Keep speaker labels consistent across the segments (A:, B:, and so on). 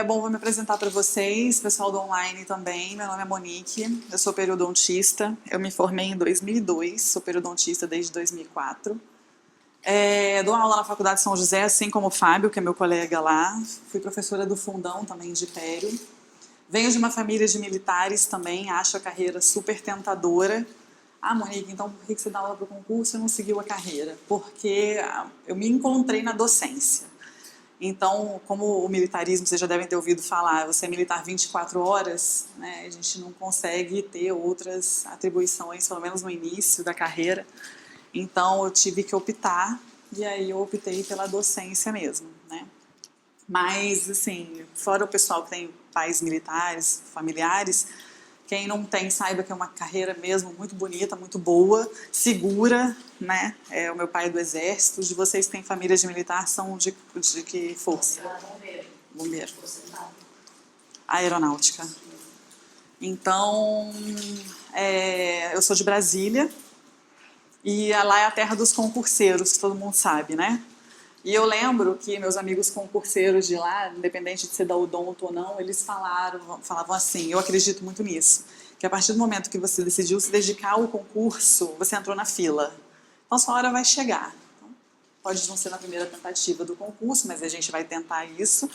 A: Bom, vou me apresentar para vocês, pessoal do online também. Meu nome é Monique, eu sou periodontista. Eu me formei em 2002, sou periodontista desde 2004. Dou aula na Faculdade São José, assim como o Fábio, que é meu colega lá. Fui professora do Fundão também de pério. Venho de uma família de militares também, acho a carreira super tentadora. Ah, Monique, então por que você dá aula para o concurso e não seguiu a carreira? Porque eu me encontrei na docência. Então, como o militarismo, vocês já devem ter ouvido falar, você é militar 24 horas, né, a gente não consegue ter outras atribuições, pelo menos no início da carreira. Então, eu tive que optar, e aí eu optei pela docência mesmo, né. Mas, assim, fora o pessoal que tem pais militares, familiares, quem não tem, saiba que é uma carreira mesmo muito bonita, muito boa, segura, né? O meu pai é do Exército. De vocês que têm famílias de militar, são de que força?
B: Bombeiro.
A: Bombeiro. Aeronáutica. Então, eu sou de Brasília, e lá é a terra dos concurseiros, que todo mundo sabe, né? E eu lembro que meus amigos concurseiros de lá, independente de ser da odonto ou não, eles falavam assim, eu acredito muito nisso, que a partir do momento que você decidiu se dedicar ao concurso, você entrou na fila. Então, sua hora vai chegar. Então, pode não ser na primeira tentativa do concurso, mas a gente vai tentar isso.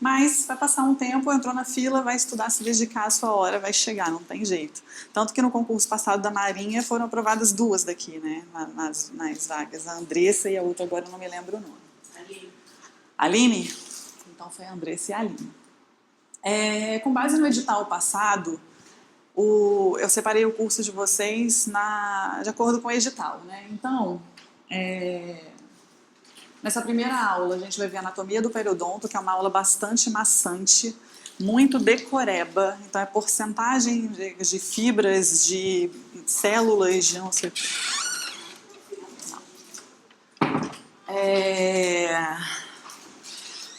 A: Mas vai passar um tempo, entrou na fila, vai estudar, se dedicar, a sua hora vai chegar, não tem jeito. Tanto que no concurso passado da Marinha foram aprovadas duas daqui, né, nas vagas, a Andressa e a outra agora eu não me lembro o nome. Aline? Então foi a Andressa e a Aline. Com base no edital passado, eu separei o curso de vocês de acordo com o edital, né? Então, nessa primeira aula a gente vai ver a anatomia do periodonto, que é uma aula bastante maçante, muito decoreba, então é porcentagem de fibras, de células, de não sei o que.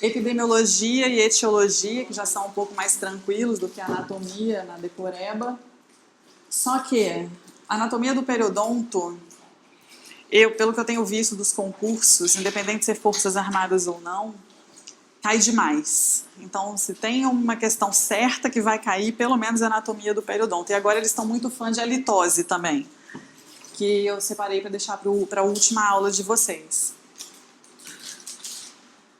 A: Epidemiologia e etiologia, que já são um pouco mais tranquilos do que a anatomia na decoreba. Só que a anatomia do periodonto, pelo que eu tenho visto dos concursos, independente de ser Forças Armadas ou não, cai demais. Então, se tem uma questão certa que vai cair, pelo menos a anatomia do periodonto. E agora eles estão muito fã de halitose também, que eu separei para deixar para a última aula de vocês.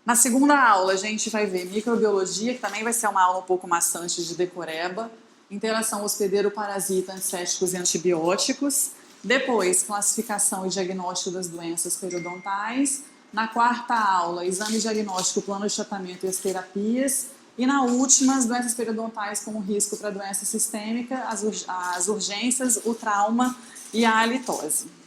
A: Na segunda aula, a gente vai ver microbiologia, que também vai ser uma aula um pouco maçante de decoreba, interação hospedeiro-parasita, antissépticos e antibióticos. Depois, classificação e diagnóstico das doenças periodontais. Na quarta aula, exame diagnóstico, plano de tratamento e as terapias. E na última, as doenças periodontais como risco para doença sistêmica, as urgências, o trauma e a halitose.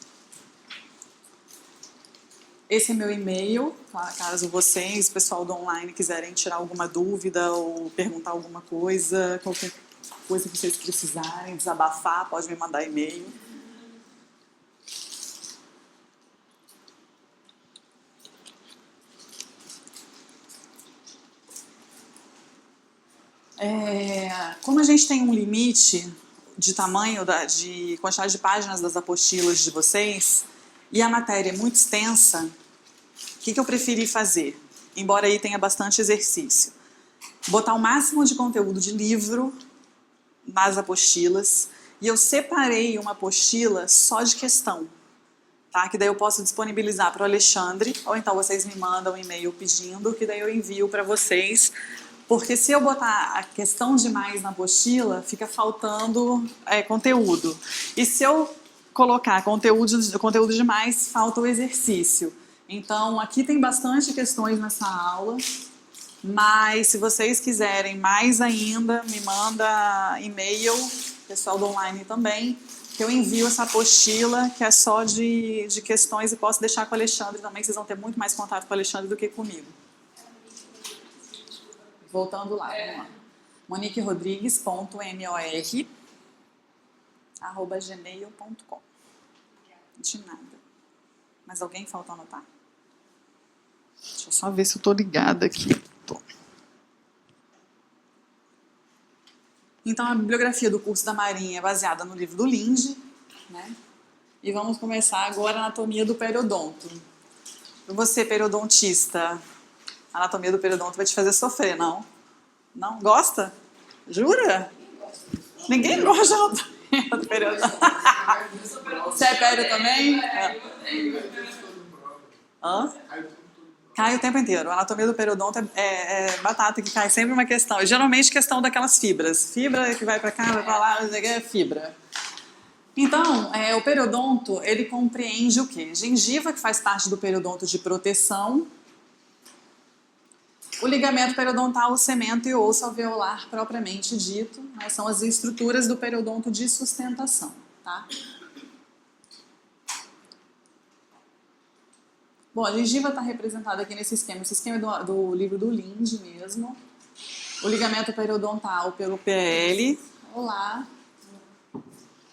A: Esse é meu e-mail, caso vocês, pessoal do online, quiserem tirar alguma dúvida ou perguntar alguma coisa, qualquer coisa que vocês precisarem, desabafar, pode me mandar e-mail. Como a gente tem um limite de tamanho, de quantidade de páginas das apostilas de vocês, e a matéria é muito extensa, o que eu preferi fazer? Embora aí tenha bastante exercício. Botar o máximo de conteúdo de livro nas apostilas, e eu separei uma apostila só de questão, tá? Que daí eu posso disponibilizar para o Alexandre, ou então vocês me mandam um e-mail pedindo, que daí eu envio para vocês, porque se eu botar a questão demais na apostila, fica faltando conteúdo. E se eu colocar conteúdo demais, falta o exercício. Então, aqui tem bastante questões nessa aula, mas se vocês quiserem mais ainda, me manda e-mail, pessoal do online também, que eu envio essa apostila, que é só de questões, e posso deixar com o Alexandre também, que vocês vão ter muito mais contato com o Alexandre do que comigo. Voltando lá, vamos lá. moniquerodrigues.mor@gmail.com. De nada. Mas alguém falta anotar? Deixa eu só ver se eu tô ligada aqui. Tô. Então, a bibliografia do curso da Marinha é baseada no livro do Linde, né? E vamos começar agora a anatomia do periodonto. Você, periodontista, A anatomia do periodonto vai te fazer sofrer, não? Não? Gosta? Jura? Ninguém gosta de anatomia do periodonto. Você é pério também? Hã? Cai o tempo inteiro. A anatomia do periodonto é batata que cai sempre uma questão. E geralmente questão daquelas fibras. Fibra que vai pra cá, vai pra lá, é fibra. Então, o periodonto, ele compreende o quê? Gengiva, que faz parte do periodonto de proteção. O ligamento periodontal, o cemento e o osso alveolar propriamente dito, né, são as estruturas do periodonto de sustentação, tá? Bom, a gengiva está representada aqui nesse esquema. Esse esquema é do livro do Linde mesmo. O ligamento periodontal pelo PL. Olá. Qual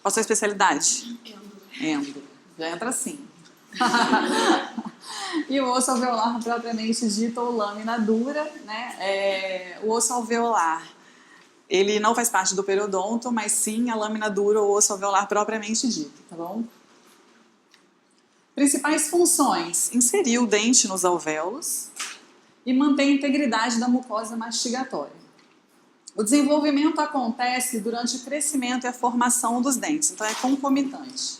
A: a sua especialidade? Endo. Já entra assim. E o osso alveolar propriamente dito, ou lâmina dura, né? O osso alveolar, ele não faz parte do periodonto, mas sim a lâmina dura ou osso alveolar propriamente dito, tá bom? Principais funções: inserir o dente nos alvéolos e manter a integridade da mucosa mastigatória. O desenvolvimento acontece durante o crescimento e a formação dos dentes, então é concomitante.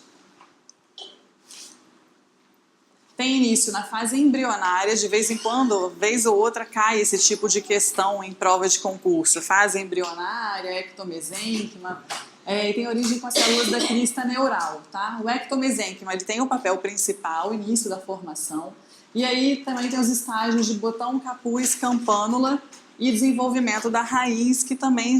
A: Tem início na fase embrionária, de vez em quando, vez ou outra, cai esse tipo de questão em prova de concurso. Fase embrionária, ectomesênquima, e tem origem com as células da crista neural, tá? O ectomesênquima, ele tem o papel principal, início da formação, e aí também tem os estágios de botão, capuz, campânula e desenvolvimento da raiz, que também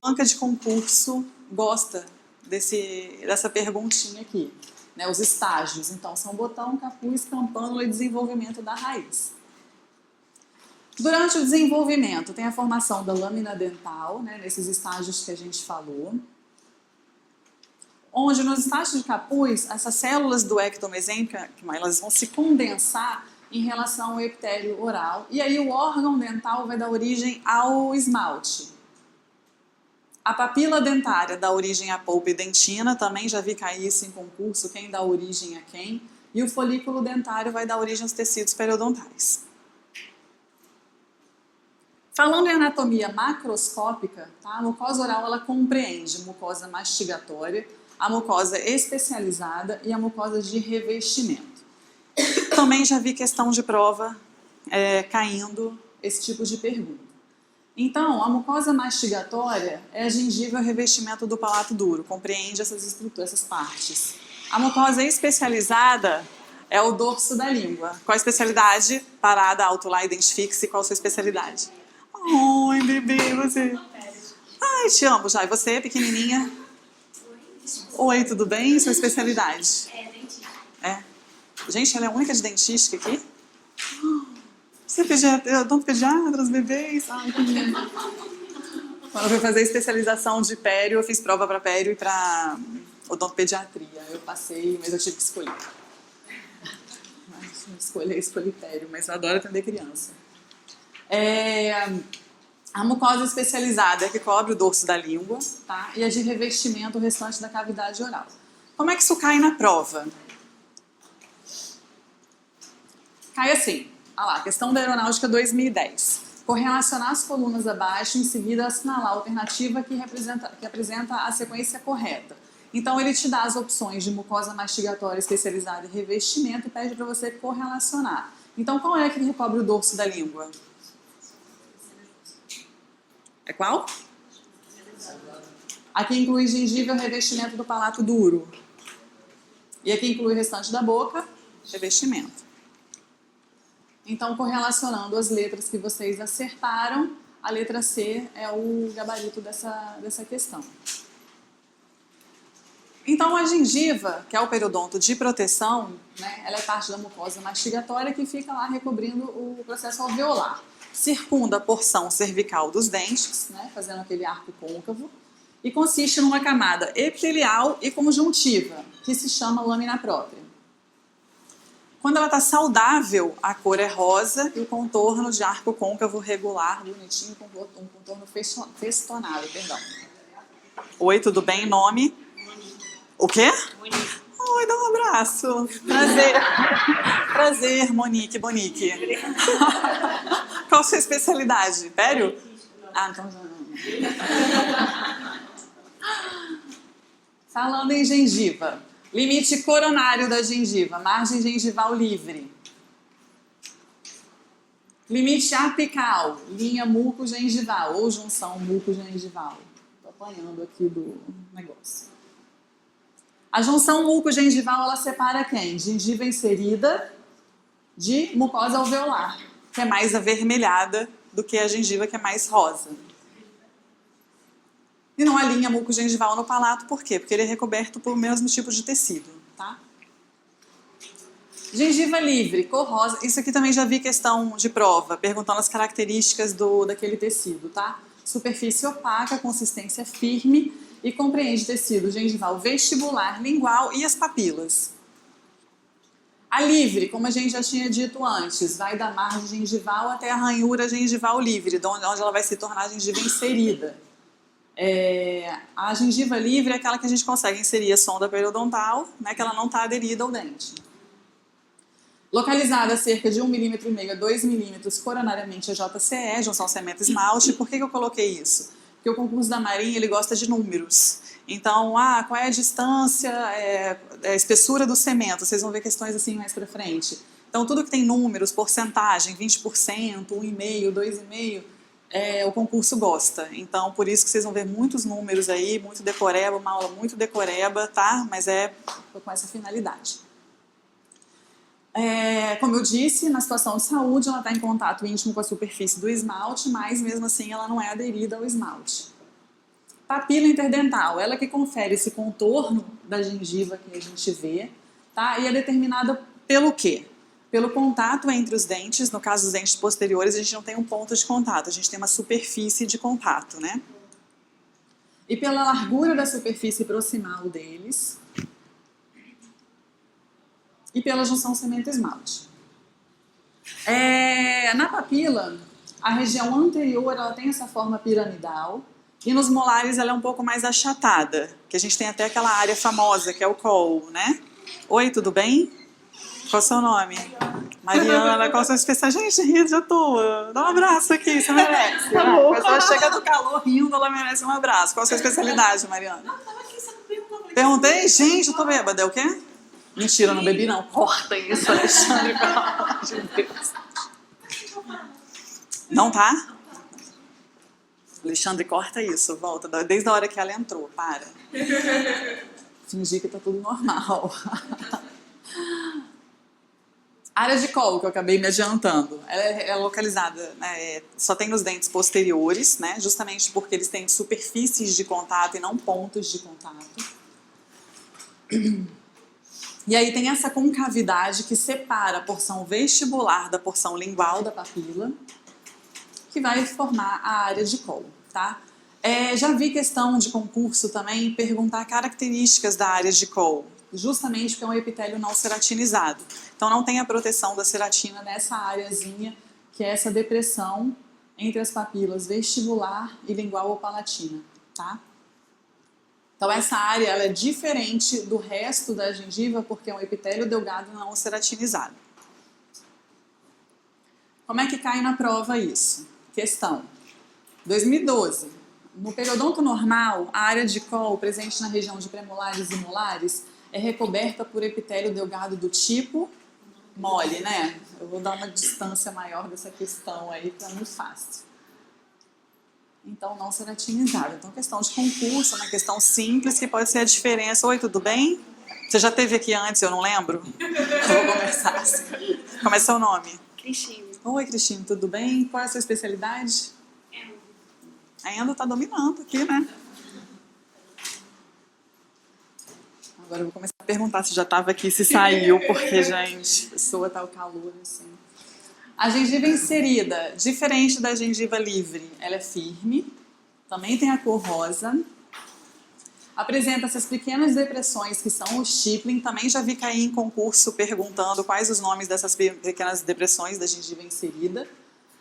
A: banca de concurso gosta dessa perguntinha aqui. Né, os estágios, então, são botão, capuz, campânula e desenvolvimento da raiz. Durante o desenvolvimento, tem a formação da lâmina dental, né, nesses estágios que a gente falou, onde nos estágios de capuz, essas células do ectomesênquima, elas vão se condensar em relação ao epitélio oral, e aí o órgão dental vai dar origem ao esmalte. A papila dentária dá origem à polpa e dentina, também já vi cair isso em concurso, quem dá origem a quem. E o folículo dentário vai dar origem aos tecidos periodontais. Falando em anatomia macroscópica, tá? A mucosa oral ela compreende mucosa mastigatória, a mucosa especializada e a mucosa de revestimento. Também já vi questão de prova caindo esse tipo de pergunta. Então, a mucosa mastigatória é a gengiva revestimento do palato duro, compreende essas estruturas, essas partes. A mucosa especializada é o dorso da língua. Qual a especialidade? Parada alto lá, identifique-se. Qual a sua especialidade? Oi, bebê, você. Ai, te amo já. E você, pequenininha? Oi, tudo bem? Sua especialidade?
B: Dentista.
A: Gente, ela é a única de dentística aqui? Você é odontopediatra, os bebês? Ai, que lindo. Quando eu fui fazer especialização de pério, eu fiz prova para pério e para odontopediatria. Eu passei, mas eu tive que escolher. Escolhi pério, mas eu adoro atender criança. A mucosa especializada é que cobre o dorso da língua, tá? E a de revestimento o restante da cavidade oral. Como é que isso cai na prova? Cai assim. Olha lá, questão da aeronáutica 2010. Correlacionar as colunas abaixo, em seguida assinalar a alternativa que apresenta a sequência correta. Então, ele te dá as opções de mucosa mastigatória especializada e revestimento e pede para você correlacionar. Então, qual é que recobre o dorso da língua? É qual? Aqui inclui gengiva e revestimento do palato duro. E aqui inclui o restante da boca, revestimento. Então, correlacionando as letras que vocês acertaram, a letra C é o gabarito dessa questão. Então, a gengiva, que é o periodonto de proteção, né, ela é parte da mucosa mastigatória que fica lá recobrindo o processo alveolar. Circunda a porção cervical dos dentes, né, fazendo aquele arco côncavo, e consiste numa camada epitelial e conjuntiva, que se chama lâmina própria. Quando ela está saudável, a cor é rosa e o contorno de arco côncavo regular, bonitinho, com um contorno festonado, perdão. Oi, tudo bem? Nome? O quê? Oi, dá um abraço. Prazer. prazer, Monique. Qual a sua especialidade? Pério? Ah, então já não. Falando em gengiva. Limite coronário da gengiva, margem gengival livre. Limite apical, linha muco-gengival ou junção muco-gengival. Estou apanhando aqui do negócio. A junção muco-gengival, ela separa quem? Gengiva inserida de mucosa alveolar, que é mais avermelhada do que a gengiva, que é mais rosa. E não há linha muco-gengival no palato, por quê? Porque ele é recoberto por mesmo tipo de tecido, tá? Gengiva livre, cor rosa. Isso aqui também já vi questão de prova, perguntando as características daquele tecido, tá? Superfície opaca, consistência firme e compreende tecido gengival vestibular, lingual e as papilas. A livre, como a gente já tinha dito antes, vai da margem gengival até a ranhura gengival livre, onde ela vai se tornar gengiva inserida. A gengiva livre é aquela que a gente consegue inserir a sonda periodontal, né, que ela não está aderida ao dente. Localizada a cerca de 1,5 mm a 2 mm coronariamente a JCE, junção cemento-esmalte. Por que eu coloquei isso? Porque o concurso da Marinha ele gosta de números. Então, qual é a distância, a espessura do cemento? Vocês vão ver questões assim mais para frente. Então, tudo que tem números, porcentagem, 20%, 1,5%, 2,5%, o concurso gosta. Então, por isso que vocês vão ver muitos números aí, muito decoreba, uma aula muito decoreba, tá? Mas com essa finalidade. Como eu disse, na situação de saúde, ela está em contato íntimo com a superfície do esmalte, mas mesmo assim ela não é aderida ao esmalte. Papila interdental, ela que confere esse contorno da gengiva que a gente vê, tá? E é determinada pelo quê? Pelo contato entre os dentes. No caso dos dentes posteriores, a gente não tem um ponto de contato, a gente tem uma superfície de contato, né? E pela largura da superfície proximal deles, e pela junção cemento-esmalte. Na papila, a região anterior ela tem essa forma piramidal e nos molares ela é um pouco mais achatada, que a gente tem até aquela área famosa que é o col, né? Oi, tudo bem? Qual é o seu nome? Mariana, qual é a sua especialidade? Gente, ri à toa. Dá um abraço aqui, você merece. Tá bom. A pessoa chega do calor rindo, ela merece um abraço. Qual é a sua especialidade, Mariana? Não, tava aqui, você não perguntou. Perguntei? Gente, eu tô bêbada. É o quê? Mentira, não bebi não. Corta isso, Alexandre, pelo amor de Deus. Não tá? Alexandre, corta isso. Volta. Desde a hora que ela entrou. Para. Fingir que tá tudo normal. Área de colo, que eu acabei me adiantando. Ela é localizada, né, só tem nos dentes posteriores, né? Justamente porque eles têm superfícies de contato e não pontos de contato. E aí tem essa concavidade que separa a porção vestibular da porção lingual da papila, que vai formar a área de colo, tá? Já vi questão de concurso também perguntar características da área de colo, justamente porque é um epitélio não ceratinizado. Então não tem a proteção da ceratina nessa areazinha, que é essa depressão entre as papilas vestibular e lingual ou palatina, tá? Então essa área ela é diferente do resto da gengiva porque é um epitélio delgado não ceratinizado. Como é que cai na prova isso? Questão 2012. No periodonto normal, a área de col presente na região de premolares e molares é recoberta por epitélio delgado do tipo mole, né? Eu vou dar uma distância maior dessa questão aí para muito fácil. Então, não ceratinizado. Então, questão de concurso, uma questão simples que pode ser a diferença. Oi, tudo bem? Você já esteve aqui antes, eu não lembro? Eu vou começar assim. Como é seu nome?
B: Cristine.
A: Oi, Cristine, tudo bem? Qual é a sua especialidade?
B: Endo.
A: A Endo está dominando aqui, né? Agora eu vou começar a perguntar se já estava aqui, se saiu, porque, gente, a pessoa tá o calor, assim. A gengiva inserida, diferente da gengiva livre, ela é firme, também tem a cor rosa, apresenta essas pequenas depressões que são o stippling. Também já vi cair em concurso perguntando quais os nomes dessas pequenas depressões da gengiva inserida,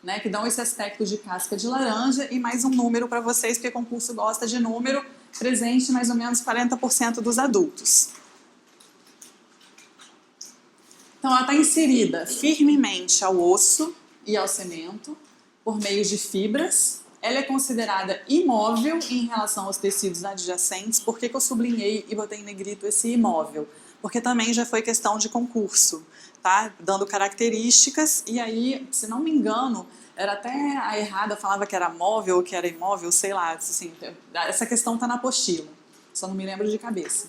A: né, que dão esse aspecto de casca de laranja. E mais um número para vocês, porque concurso gosta de número, presente em mais ou menos 40% dos adultos. Então, ela está inserida firmemente ao osso e ao cemento por meio de fibras. Ela é considerada imóvel em relação aos tecidos adjacentes. Por que eu sublinhei e botei em negrito esse imóvel? Porque também já foi questão de concurso, tá? Dando características, e aí, se não me engano, era até a errada, falava que era móvel ou que era imóvel, sei lá, assim, essa questão está na apostila, só não me lembro de cabeça.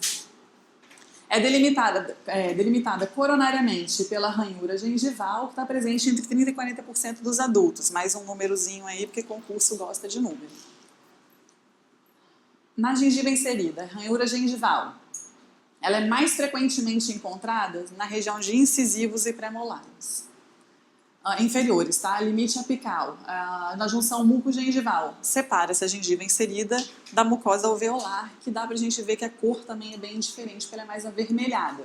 A: É delimitada coronariamente pela ranhura gengival, que está presente entre 30% e 40% dos adultos. Mais um númerozinho aí, porque concurso gosta de número. Na gengiva inserida, ranhura gengival. Ela é mais frequentemente encontrada na região de incisivos e premolares. Inferiores, tá? Limite apical, na junção muco-gengival. Separa essa gengiva inserida da mucosa alveolar, que dá pra gente ver que a cor também é bem diferente, porque ela é mais avermelhada.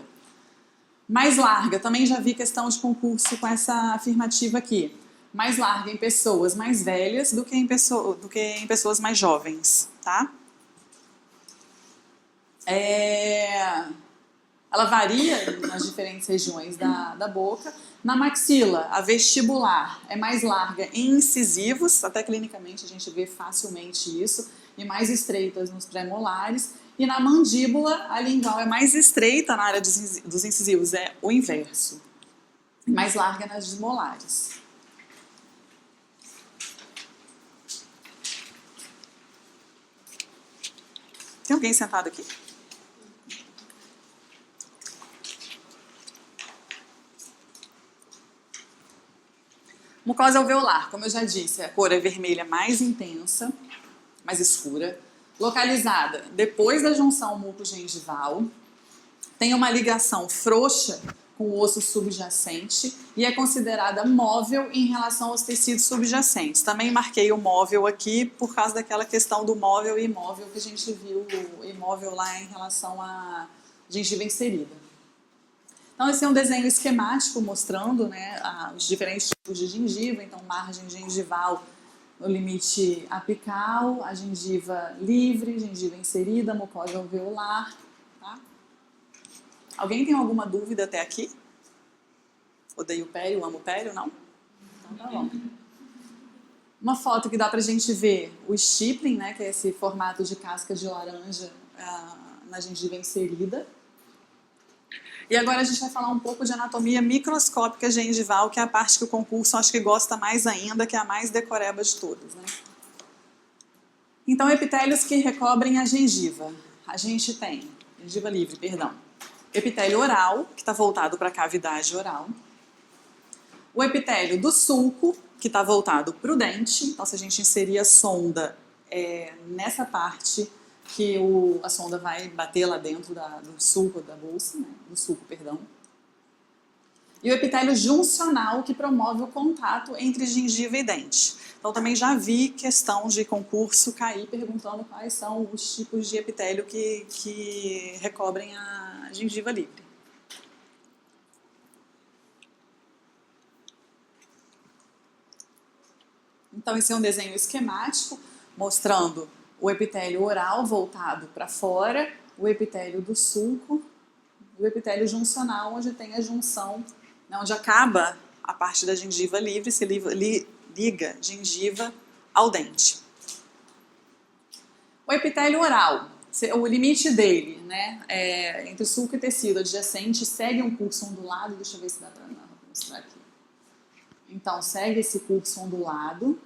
A: Mais larga, também já vi questão de concurso com essa afirmativa aqui. Mais larga em pessoas mais velhas do que em pessoas mais jovens, tá? Ela varia nas diferentes regiões da boca. Na maxila, a vestibular é mais larga em incisivos, até clinicamente a gente vê facilmente isso, e mais estreitas nos premolares. E na mandíbula, a lingual é mais estreita na área dos incisivos, é o inverso. Mais larga nas molares. Tem alguém sentado aqui? Mucosa alveolar, como eu já disse, a cor é vermelha mais intensa, mais escura, localizada depois da junção muco-gengival, tem uma ligação frouxa com o osso subjacente e é considerada móvel em relação aos tecidos subjacentes. Também marquei o móvel aqui por causa daquela questão do móvel e imóvel que a gente viu, o imóvel lá em relação à gengiva inserida. Então, esse é um desenho esquemático mostrando, né, os diferentes tipos de gengiva. Então, margem gengival no limite apical, a gengiva livre, gengiva inserida, mucosa alveolar. Tá? Alguém tem alguma dúvida até aqui? Odeio pério, amo pério, não? Então tá bom. Uma foto que dá pra gente ver o stippling, né, que é esse formato de casca de laranja na gengiva inserida. E agora a gente vai falar um pouco de anatomia microscópica gengival, que é a parte que o concurso acho que gosta mais ainda, que é a mais decoreba de todas, né? Então, epitélios que recobrem a gengiva. A gente tem, gengiva livre, perdão. Epitélio oral, que está voltado para a cavidade oral. O epitélio do sulco, que está voltado para o dente. Então, se a gente inserir a sonda nessa parte, que a sonda vai bater lá dentro do sulco da bolsa, né? Do sulco, perdão. E o epitélio juncional, que promove o contato entre gengiva e dente. Então, também já vi questão de concurso cair perguntando quais são os tipos de epitélio que recobrem a gengiva livre. Então, esse é um desenho esquemático mostrando o epitélio oral voltado para fora, o epitélio do sulco, o epitélio juncional, onde tem a junção, né, onde acaba a parte da gengiva livre, se liga gengiva ao dente. O epitélio oral, o limite dele, né, entre sulco e tecido adjacente, segue um curso ondulado, deixa eu ver se dá para mostrar aqui. Então, segue esse curso ondulado.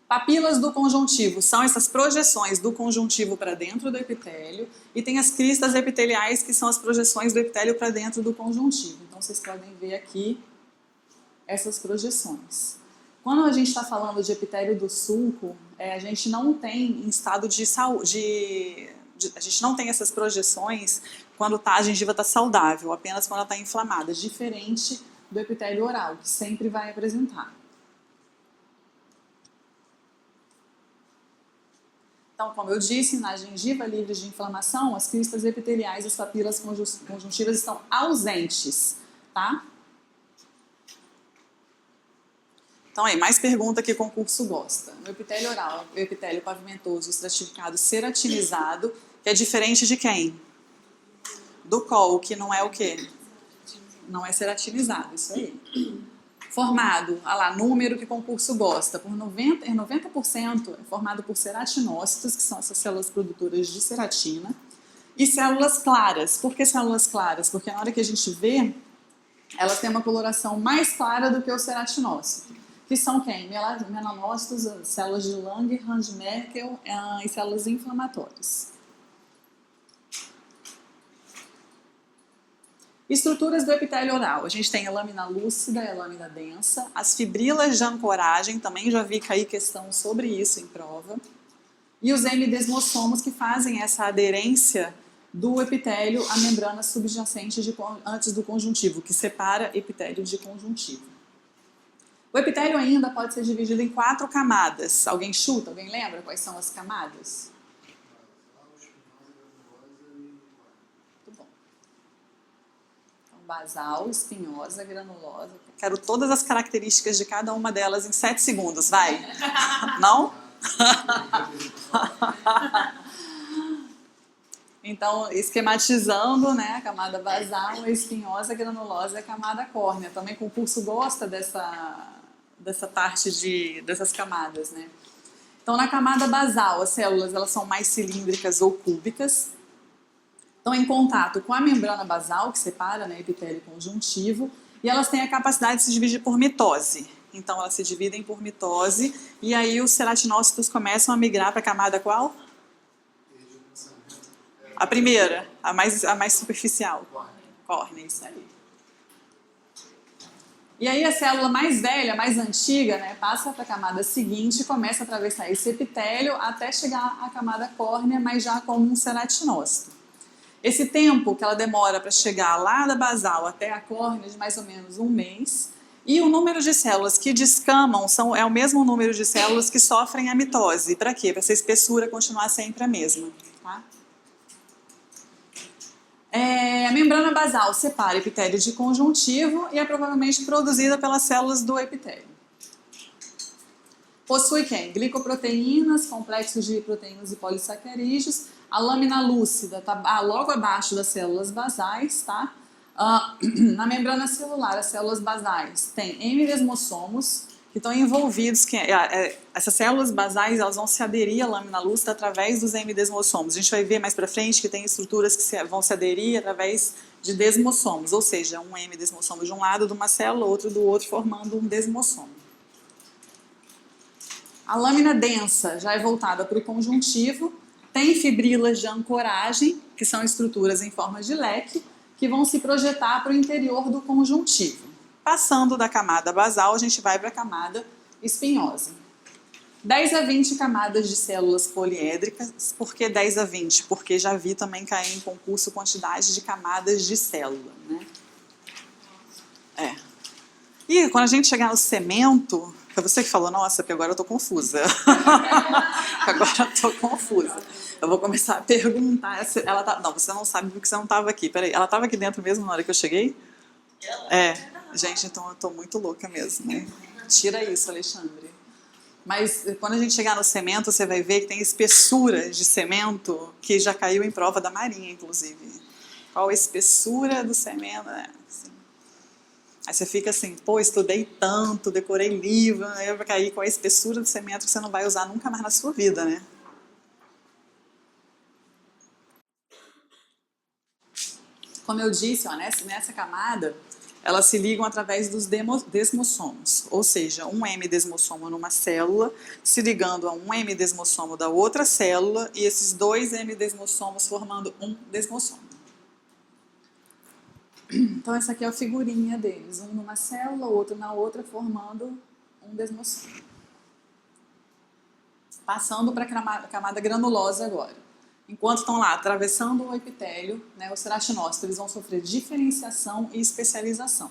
A: Papilas do conjuntivo são essas projeções do conjuntivo para dentro do epitélio, e tem as cristas epiteliais, que são as projeções do epitélio para dentro do conjuntivo. Então, vocês podem ver aqui essas projeções. Quando a gente está falando de epitélio do sulco, a gente não tem em estado de saúde, a gente não tem essas projeções quando a gengiva está saudável, apenas quando ela está inflamada, diferente do epitélio oral, que sempre vai apresentar. Então, como eu disse, na gengiva livre de inflamação, as cristas epiteliais e as papilas conjuntivas estão ausentes, tá? Então, aí, mais pergunta que o concurso gosta. No epitélio oral, o epitélio pavimentoso, estratificado, ceratinizado, que é diferente de quem? do col, que não é o quê? Não é ceratinizado, isso aí. Formado, olha lá, número que o concurso gosta, por 90% é formado por ceratinócitos, que são essas células produtoras de ceratina, e células claras. Por que células claras? Porque na hora que a gente vê, elas têm uma coloração mais clara do que o ceratinócito. Que são quem? Melanócitos, células de Langerhans-Merkel e células inflamatórias. Estruturas do epitélio oral. A gente tem a lâmina lúcida e a lâmina densa. As fibrilas de ancoragem, também já vi cair questão sobre isso em prova. E os hemidesmossomos que fazem essa aderência do epitélio à membrana subjacente antes do conjuntivo, que separa epitélio de conjuntivo. O epitélio ainda pode ser dividido em 4 camadas. Alguém chuta? Alguém lembra quais são as camadas? Muito bom. Então, basal, espinhosa, granulosa. Quero todas as características de cada uma delas em 7 segundos. Vai? Não? Então, esquematizando, né, a camada basal, a espinhosa, a granulosa e a camada córnea. Também o concurso gosta dessa parte dessas camadas, né? Então, na camada basal, as células elas são mais cilíndricas ou cúbicas. Estão em contato com a membrana basal, que separa, né, epitélio conjuntivo, e elas têm a capacidade de se dividir por mitose. Então, elas se dividem por mitose, e aí os ceratinócitos começam a migrar para a camada qual? A primeira, a mais superficial. Córnea, isso aí. E aí a célula mais velha, mais antiga, né, passa para a camada seguinte e começa a atravessar esse epitélio até chegar à camada córnea, mas já como um ceratinócito. Esse tempo que ela demora para chegar lá da basal até a córnea de mais ou menos 1 mês. E o número de células que descamam é o mesmo número de células que sofrem a mitose. Para quê? Para essa espessura continuar sempre a mesma. Tá? A membrana basal separa epitélio de conjuntivo e é provavelmente produzida pelas células do epitélio. Possui quem? Glicoproteínas, complexos de proteínas e polissacarídeos. A lâmina lúcida está logo abaixo das células basais, tá? Na membrana celular, as células basais têm hemidesmossomos, que estão envolvidos, essas células basais elas vão se aderir à lâmina lúcida através dos hemidesmossomos. A gente vai ver mais para frente que tem estruturas que vão se aderir através de desmossomos, ou seja, um hemidesmossomo de um lado de uma célula, outro do outro, formando um desmossomo. A lâmina densa já é voltada para o conjuntivo, tem fibrilas de ancoragem, que são estruturas em forma de leque, que vão se projetar para o interior do conjuntivo. Passando da camada basal, a gente vai para a camada espinhosa. 10 a 20 camadas de células poliédricas. Por que 10 a 20? Porque já vi também cair em concurso quantidade de camadas de célula. Né? E quando a gente chegar no cemento, foi você que falou, nossa, porque agora eu estou confusa. Agora eu estou confusa. Eu vou começar a perguntar. Ela tá, não, você não sabe porque você não estava aqui. Peraí, ela estava aqui dentro mesmo na hora que eu cheguei? Gente, então eu tô muito louca mesmo, né? Tira isso, Alexandre. Mas quando a gente chegar no cemento, você vai ver que tem espessura de cemento que já caiu em prova da Marinha, inclusive. Qual a espessura do cemento? Assim. Aí você fica assim, pô, estudei tanto, decorei livro, aí vai cair com a espessura do cemento que você não vai usar nunca mais na sua vida, né? Como eu disse, ó, nessa camada, elas se ligam através dos desmossomos, ou seja, um hemidesmossomo numa célula se ligando a um hemidesmossomo da outra célula e esses 2 hemidesmossomos formando um desmossomo. Então essa aqui é a figurinha deles, um numa célula, outro na outra, formando um desmossomo. Passando para a camada granulosa agora. Enquanto estão lá atravessando o epitélio, né, os ceratinócitos eles vão sofrer diferenciação e especialização.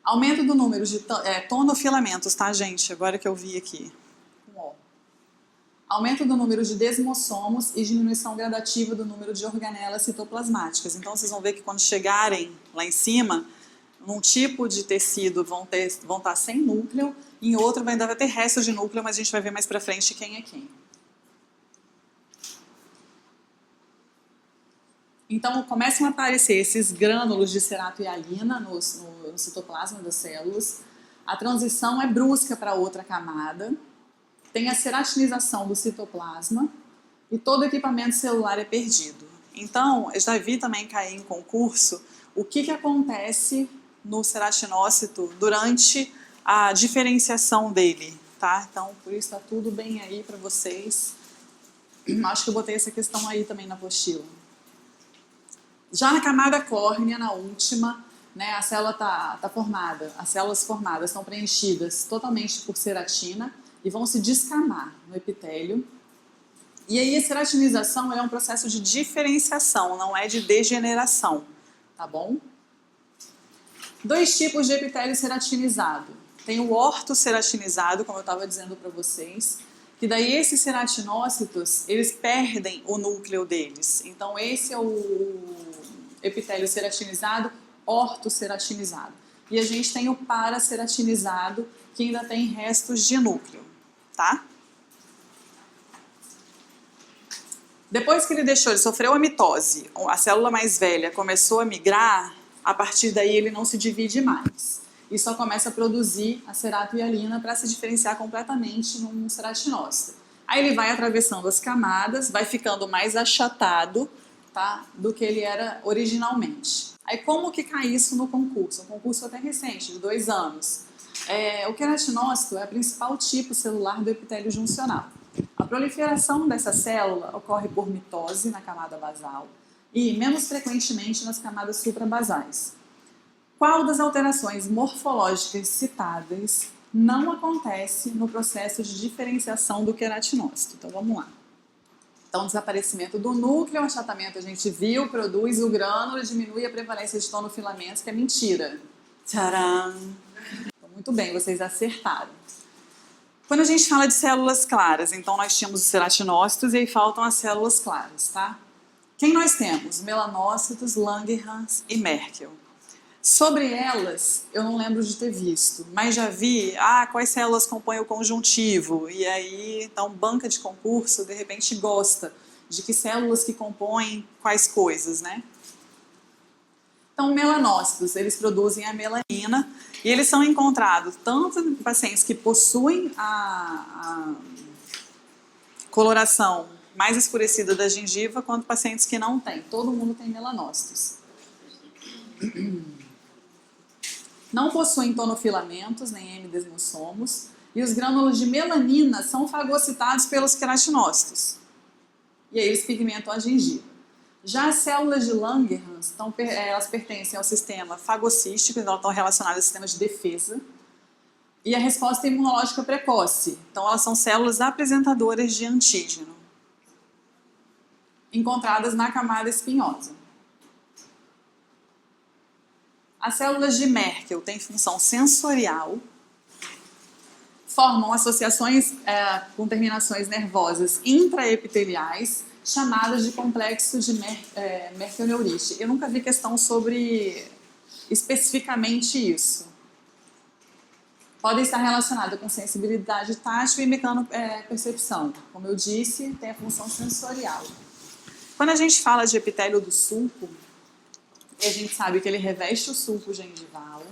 A: Aumento do número de tonofilamentos, tá, gente? Agora que eu vi aqui. Aumento do número de desmossomos e diminuição gradativa do número de organelas citoplasmáticas. Então, vocês vão ver que quando chegarem lá em cima, num tipo de tecido vão estar sem núcleo, em outro ainda vai ter resto de núcleo, mas a gente vai ver mais pra frente quem é quem. Então, começam a aparecer esses grânulos de ceratohialina no citoplasma das células. A transição é brusca para outra camada. Tem a ceratinização do citoplasma e todo o equipamento celular é perdido. Então, eu já vi também cair em concurso o que acontece no ceratinócito durante a diferenciação dele, tá? Então, por isso está tudo bem aí para vocês. Acho que eu botei essa questão aí também na apostila. Já na camada córnea, na última, né, a célula está formada, as células formadas estão preenchidas totalmente por ceratina e vão se descamar no epitélio. E aí a ceratinização é um processo de diferenciação, não é de degeneração, tá bom? 2 tipos de epitélio ceratinizado. Tem o ortoceratinizado, como eu estava dizendo para vocês, que daí esses ceratinócitos, eles perdem o núcleo deles. Então esse é o epitélio ceratinizado, ortoceratinizado. E a gente tem o paraceratinizado, que ainda tem restos de núcleo, tá? Depois que ele sofreu a mitose, a célula mais velha começou a migrar, a partir daí ele não se divide mais. E só começa a produzir a ceratohialina para se diferenciar completamente num ceratinócito. Aí ele vai atravessando as camadas, vai ficando mais achatado, tá, do que ele era originalmente. Aí como que cai isso no concurso? Um concurso até recente, de 2 anos. O queratinócito é o principal tipo celular do epitélio juncional. A proliferação dessa célula ocorre por mitose na camada basal e, menos frequentemente, nas camadas suprabasais. Qual das alterações morfológicas citadas não acontece no processo de diferenciação do queratinócito? Então, vamos lá. Então, desaparecimento do núcleo, o achatamento a gente viu, produz o grânulo e diminui a prevalência de tonofilamentos, que é mentira. Tcharam! Muito bem, vocês acertaram. Quando a gente fala de células claras, então nós tínhamos os ceratinócitos e aí faltam as células claras, tá? Quem nós temos? Melanócitos, Langerhans e Merkel. Sobre elas, eu não lembro de ter visto, mas já vi, quais células compõem o conjuntivo, e aí, então, banca de concurso, de repente, gosta de que células que compõem quais coisas, né? Então, melanócitos, eles produzem a melanina, e eles são encontrados tanto em pacientes que possuem a coloração mais escurecida da gengiva, quanto pacientes que não têm. Todo mundo tem melanócitos. Não possuem tonofilamentos, nem hemidesmossomos, e os grânulos de melanina são fagocitados pelos queratinócitos. E aí eles pigmentam a gengiva. Já as células de Langerhans, elas pertencem ao sistema fagocístico, então estão relacionadas ao sistema de defesa, e a resposta imunológica precoce. Então elas são células apresentadoras de antígeno, encontradas na camada espinhosa. As células de Merkel têm função sensorial, formam associações com terminações nervosas intraepiteliais, chamadas de complexo de Merkel-Neurite. Eu nunca vi questão sobre especificamente isso. Podem estar relacionadas com sensibilidade tátil e mecanopercepção. Como eu disse, tem a função sensorial. Quando a gente fala de epitélio do sulco, a gente sabe que ele reveste o sulco gengival,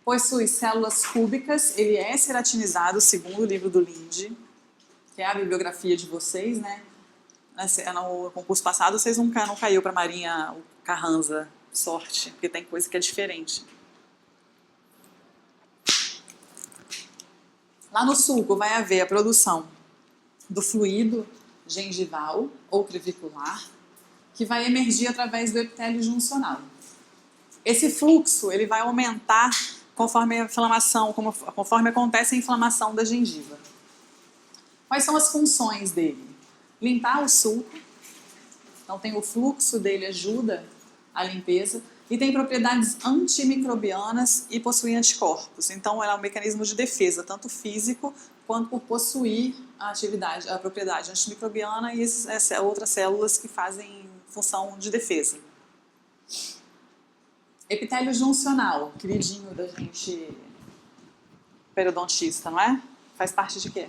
A: possui células cúbicas, ele é ceratinizado, segundo o livro do Linde, que é a bibliografia de vocês, né? No concurso passado, vocês não caiu para a Marinha o Carranza, sorte, porque tem coisa que é diferente. Lá no sulco vai haver a produção do fluido gengival ou crevicular, que vai emergir através do epitélio juncional. Esse fluxo ele vai aumentar conforme a inflamação, conforme acontece a inflamação da gengiva. Quais são as funções dele? Limpar o sulco, então tem o fluxo dele, ajuda a limpeza, e tem propriedades antimicrobianas e possui anticorpos. Então é um mecanismo de defesa, tanto físico quanto por possuir a propriedade antimicrobiana e outras células que fazem função de defesa. Epitélio juncional, queridinho da gente periodontista, não é? Faz parte de quê?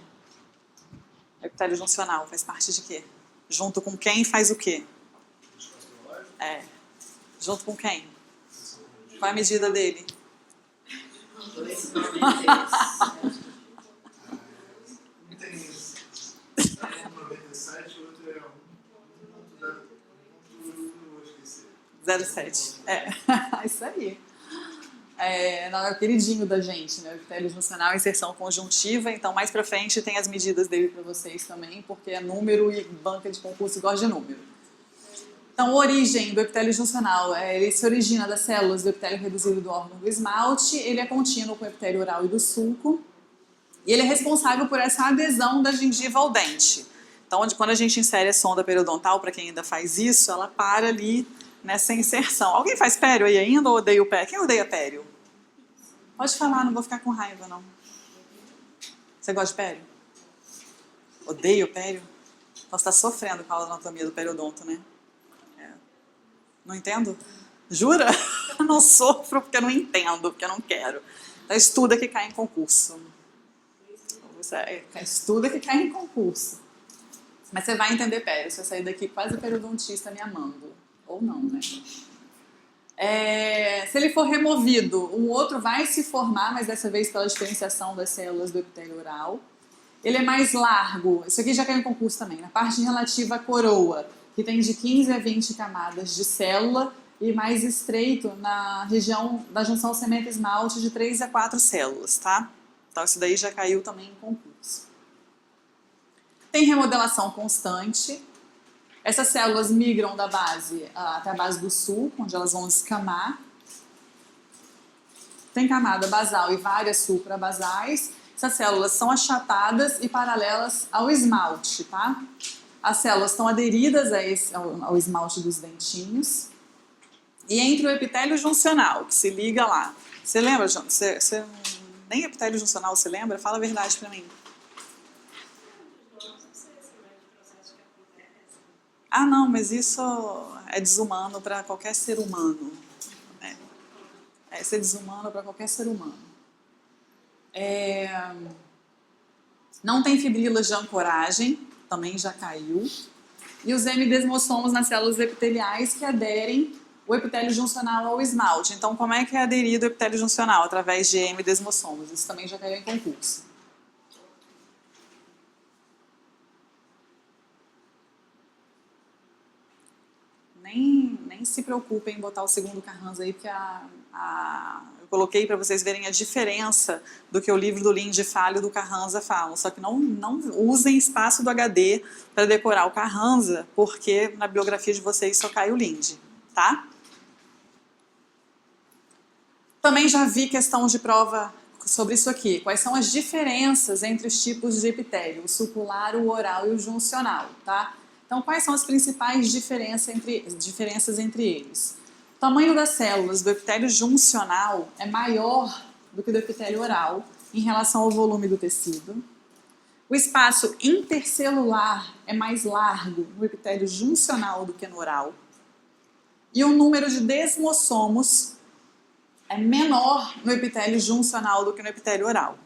A: Epitélio juncional faz parte de quê? Junto com quem faz o quê? É. Junto com quem? Qual é a medida dele?
B: 2,96.
C: Um tem 1,97, o outro é
A: 0,7. É. Isso aí. Não, é o queridinho da gente, né? O epitélio juncional, inserção conjuntiva. Então, mais pra frente, tem as medidas dele para vocês também, porque é número e banca de concurso gosta de número. Então, a origem do epitélio juncional, ele se origina das células do epitélio reduzido do órgão do esmalte, ele é contínuo com o epitélio oral e do sulco, e ele é responsável por essa adesão da gengiva ao dente. Então, quando a gente insere a sonda periodontal, para quem ainda faz isso, ela para ali nessa inserção. Alguém faz pério aí ainda ou odeia o pério? Quem odeia pério? Pode falar, não vou ficar com raiva, não. Você gosta de pério? Odeia o pério? Então você está sofrendo com a anatomia do periodonto, né? Não entendo? Jura? Não sofro porque eu não entendo, porque eu não quero. Então, estuda que cai em concurso. Estuda que cai em concurso. Mas você vai entender pério. Você vai sair daqui quase periodontista me amando. Ou não, né? Se ele for removido, um outro vai se formar, mas dessa vez pela diferenciação das células do epitélio oral. Ele é mais largo. Isso aqui já caiu em concurso também. Na parte relativa à coroa, que tem de 15 a 20 camadas de célula, e mais estreito na região da junção cemento-esmalte de 3 a 4 células, tá? Então isso daí já caiu também em concurso. Tem remodelação constante. Essas células migram da base até a base do sulco, onde elas vão escamar. Tem camada basal e várias suprabasais. Essas células são achatadas e paralelas ao esmalte, tá? As células estão aderidas ao esmalte dos dentinhos. E entre o epitélio juncional, que se liga lá. Você lembra, João? Nem epitélio juncional você lembra? Fala a verdade pra mim. Ah, não, mas isso é desumano para qualquer ser humano. Ser desumano para qualquer ser humano. Não tem fibrilas de ancoragem, também já caiu. E os hemidesmossomos nas células epiteliais que aderem o epitélio juncional ao esmalte. Então, como é que é aderido o epitélio juncional? Através de hemidesmossomos. Isso também já caiu em concurso. Nem se preocupem em botar o segundo Carranza aí, porque eu coloquei para vocês verem a diferença do que o livro do Linde fala e do Carranza fala. Só que não usem espaço do HD para decorar o Carranza, porque na bibliografia de vocês só cai o Linde, tá? Também já vi questão de prova sobre isso aqui. Quais são as diferenças entre os tipos de epitélio, o sulcular, o oral e o juncional, tá? Então, quais são as principais diferenças entre eles? O tamanho das células do epitélio juncional é maior do que do epitélio oral em relação ao volume do tecido. O espaço intercelular é mais largo no epitélio juncional do que no oral. E o número de desmossomos é menor no epitélio juncional do que no epitélio oral.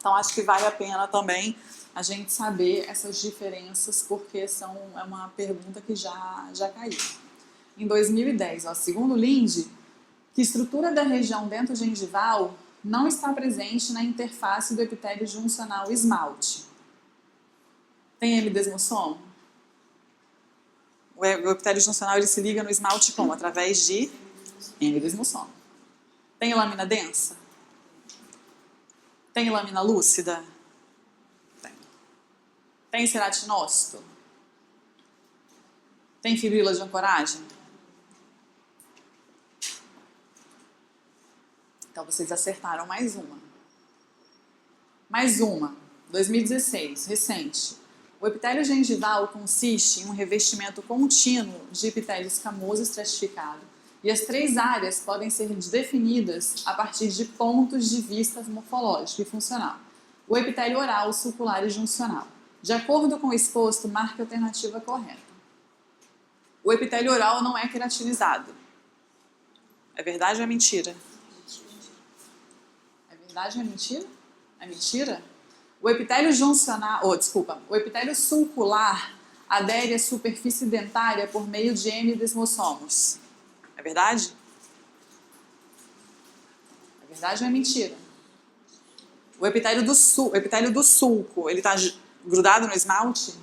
A: Então, acho que vale a pena também a gente saber essas diferenças, porque é uma pergunta que já caiu. Em 2010, segundo o Linde, que estrutura da região dento-gengival não está presente na interface do epitélio juncional esmalte. Tem hemidesmossomo? O epitélio juncional ele se liga no esmalte como? Através de hemidesmossomo. Tem lâmina densa? Tem lâmina lúcida? Tem ceratinócito? Tem fibrila de ancoragem? Então vocês acertaram mais uma. Mais uma, 2016, recente. O epitélio gengival consiste em um revestimento contínuo de epitélio escamoso estratificado e as 3 áreas podem ser definidas a partir de pontos de vista morfológico e funcional. O epitélio oral, sulcular e juncional. De acordo com o exposto, marque a alternativa correta. O epitélio oral não é queratinizado. É verdade ou é mentira? É verdade ou é mentira? É mentira? O epitélio juncional, o epitélio sulcular adere à superfície dentária por meio de M desmossomos. É verdade? É verdade ou é mentira? O epitélio do sulco, ele está grudado no esmalte?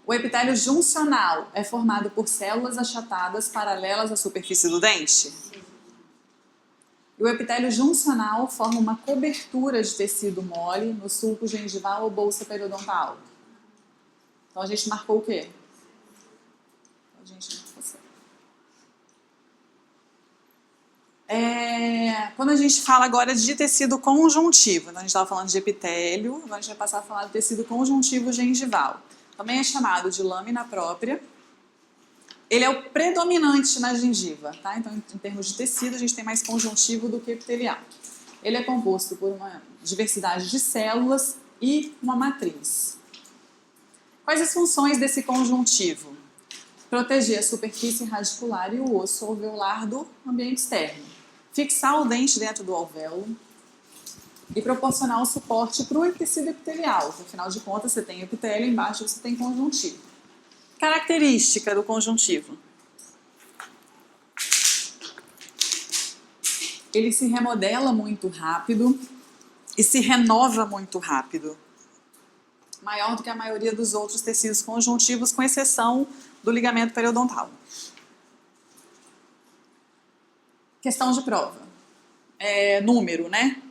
A: O epitélio juncional é formado por células achatadas paralelas à superfície do dente? E o epitélio juncional forma uma cobertura de tecido mole no sulco gengival ou bolsa periodontal. Então a gente marcou o quê? A gente marcou certo. Quando a gente fala agora de tecido conjuntivo, então a gente estava falando de epitélio, agora a gente vai passar a falar do tecido conjuntivo gengival. Também é chamado de lâmina própria. Ele é o predominante na gengiva, tá? Então, em termos de tecido, a gente tem mais conjuntivo do que epitelial. Ele é composto por uma diversidade de células e uma matriz. Quais as funções desse conjuntivo? Proteger a superfície radicular e o osso alveolar do ambiente externo. Fixar o dente dentro do alvéolo e proporcionar o suporte para o tecido epitelial. Afinal de contas, você tem epitélio, embaixo você tem conjuntivo. Característica do conjuntivo. Ele se remodela muito rápido e se renova muito rápido. Maior do que a maioria dos outros tecidos conjuntivos, com exceção do ligamento periodontal. Questão de prova. Número, né?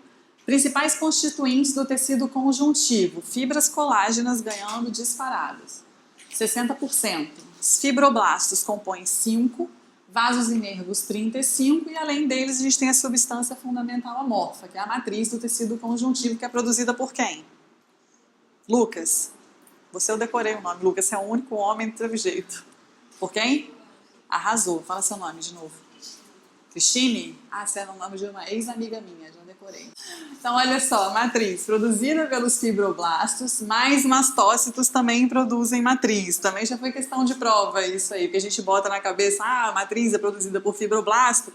A: Principais constituintes do tecido conjuntivo. Fibras colágenas ganhando disparadas. 60%. Os fibroblastos compõem 5%, vasos e nervos 35%, e além deles a gente tem a substância fundamental amorfa, que é a matriz do tecido conjuntivo, que é produzida por quem? Lucas. Eu decorei o nome. Lucas é o único homem que teve jeito. Por quem? Arrasou. Fala seu nome de novo. Cristine? Você é o nome de uma ex-amiga minha, já decorei. Então, olha só, a matriz produzida pelos fibroblastos, mais mastócitos também produzem matriz. Também já foi questão de prova isso aí, que a gente bota na cabeça, a matriz é produzida por fibroblasto,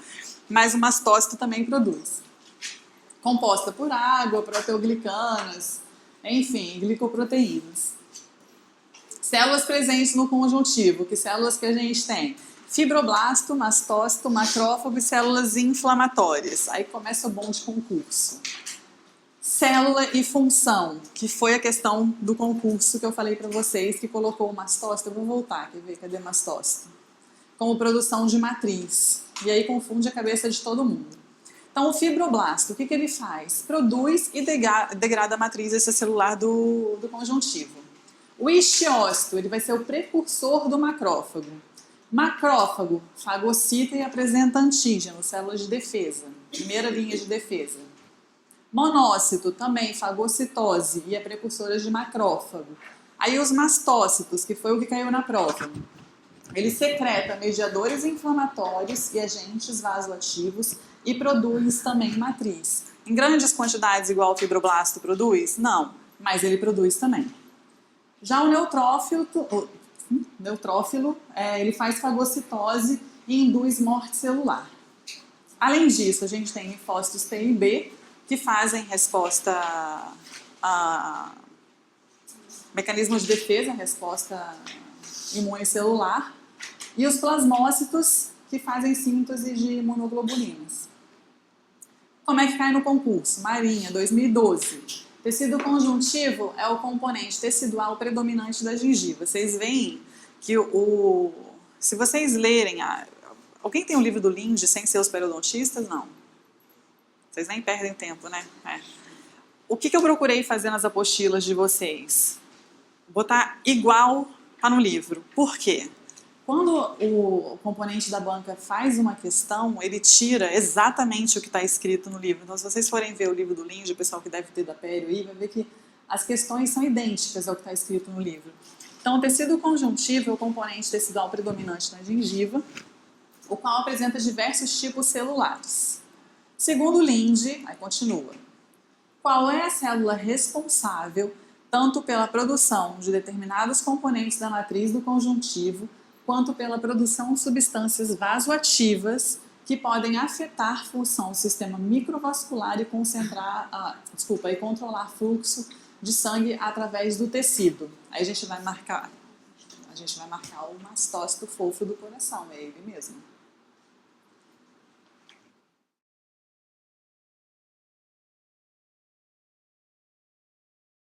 A: mas o mastócito também produz. Composta por água, proteoglicanas, enfim, glicoproteínas. Células presentes no conjuntivo, que células que a gente tem? Fibroblasto, mastócito, macrófago e células inflamatórias. Aí começa o bom de concurso. Célula e função, que foi a questão do concurso que eu falei para vocês, que colocou o mastócito. Eu vou voltar, quer ver? Cadê mastócito? Como produção de matriz. E aí confunde a cabeça de todo mundo. Então, o fibroblasto, o que ele faz? Produz e degrada a matriz extracelular do conjuntivo. O istiócito, ele vai ser o precursor do macrófago. Macrófago, fagocita e apresenta antígeno, células de defesa, primeira linha de defesa. Monócito, também fagocitose e é precursora de macrófago. Aí os mastócitos, que foi o que caiu na prova. Ele secreta mediadores inflamatórios e agentes vasoativos e produz também matriz. Em grandes quantidades, igual o fibroblasto produz? Não, mas ele produz também. Já o neutrófilo, ele faz fagocitose e induz morte celular. Além disso, a gente tem linfócitos T e B, que fazem resposta a mecanismos de defesa, resposta imunicelular, e os plasmócitos, que fazem síntese de imunoglobulinas. Como é que cai no concurso? Marinha, 2012. Tecido conjuntivo é o componente tecidual predominante da gengiva. Vocês veem que se vocês lerem... Alguém tem um livro do Linde sem ser os periodontistas? Não. Vocês nem perdem tempo, né? O que eu procurei fazer nas apostilas de vocês? Botar igual tá no livro. Por quê? Quando o componente da banca faz uma questão, ele tira exatamente o que está escrito no livro. Então, se vocês forem ver o livro do Linde, o pessoal que deve ter da Pério aí, vai ver que as questões são idênticas ao que está escrito no livro. Então, o tecido conjuntivo é o componente tecidual predominante na gengiva, o qual apresenta diversos tipos celulares. Segundo Linde, aí continua, qual é a célula responsável tanto pela produção de determinados componentes da matriz do conjuntivo, quanto pela produção de substâncias vasoativas que podem afetar função do sistema microvascular e controlar fluxo de sangue através do tecido. Aí a gente vai marcar o mastócito fofo do coração, é ele mesmo.